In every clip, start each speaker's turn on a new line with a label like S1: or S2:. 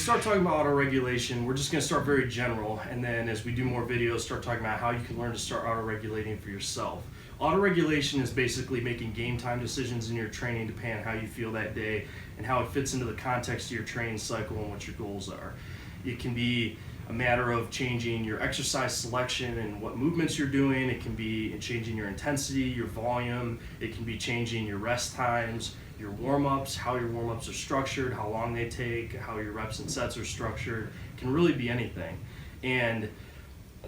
S1: start talking about auto-regulation, we're just going to start very general, and then as we do more videos, start talking about how you can learn to start auto-regulating for yourself. Auto-regulation is basically making game time decisions in your training depending on how you feel that day and how it fits into the context of your training cycle and what your goals are. It can be a matter of changing your exercise selection and what movements you're doing. It can be changing your intensity, your volume. It can be changing your rest times, your warm-ups, how your warm-ups are structured, how long they take, how your reps and sets are structured. It can really be anything. And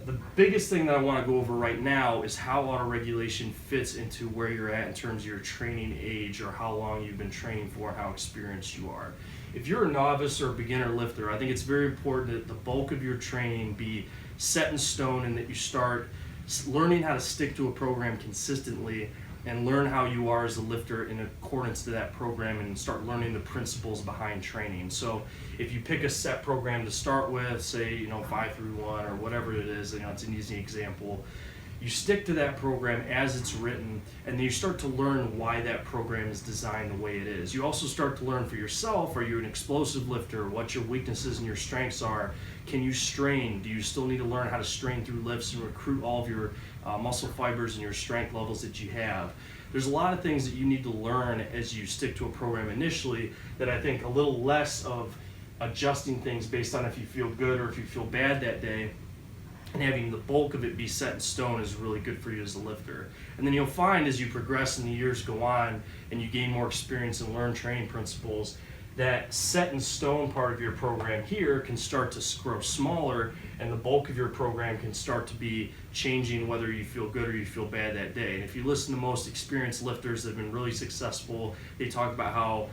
S1: the biggest thing that I want to go over right now is how auto-regulation fits into where you're at in terms of your training age or how long you've been training for, how experienced you are. If you're a novice or a beginner lifter, I think it's very important that the bulk of your training be set in stone and that you start learning how to stick to a program consistently and learn how you are as a lifter in accordance to that program and start learning the principles behind training. So if you pick a set program to start with, say 5 through 1 or whatever it is, it's an easy example, you stick to that program as it's written, and then you start to learn why that program is designed the way it is. You also start to learn for yourself, are you an explosive lifter, what your weaknesses and your strengths are, can you strain, do you still need to learn how to strain through lifts and recruit all of your muscle fibers and your strength levels that you have. There's a lot of things that you need to learn as you stick to a program initially that I think a little less of adjusting things based on if you feel good or if you feel bad that day, and having the bulk of it be set in stone is really good for you as a lifter. And then you'll find as you progress and the years go on and you gain more experience and learn training principles, that set in stone part of your program here can start to grow smaller, and the bulk of your program can start to be changing whether you feel good or you feel bad that day. And if you listen to most experienced lifters that have been really successful, they talk about how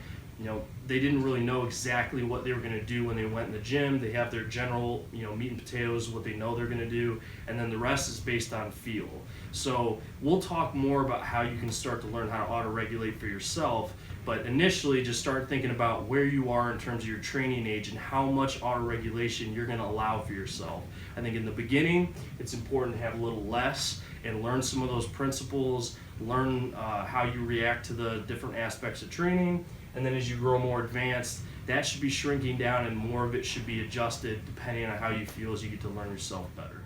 S1: they didn't really know exactly what they were going to do when they went in the gym. They have their general, meat and potatoes, what they know they're going to do, and then the rest is based on feel. So we'll talk more about how you can start to learn how to auto-regulate for yourself, but initially just start thinking about where you are in terms of your training age and how much auto-regulation you're going to allow for yourself. I think in the beginning, it's important to have a little less and learn some of those principles, learn how you react to the different aspects of training. And then as you grow more advanced, that should be shrinking down and more of it should be adjusted depending on how you feel as you get to learn yourself better.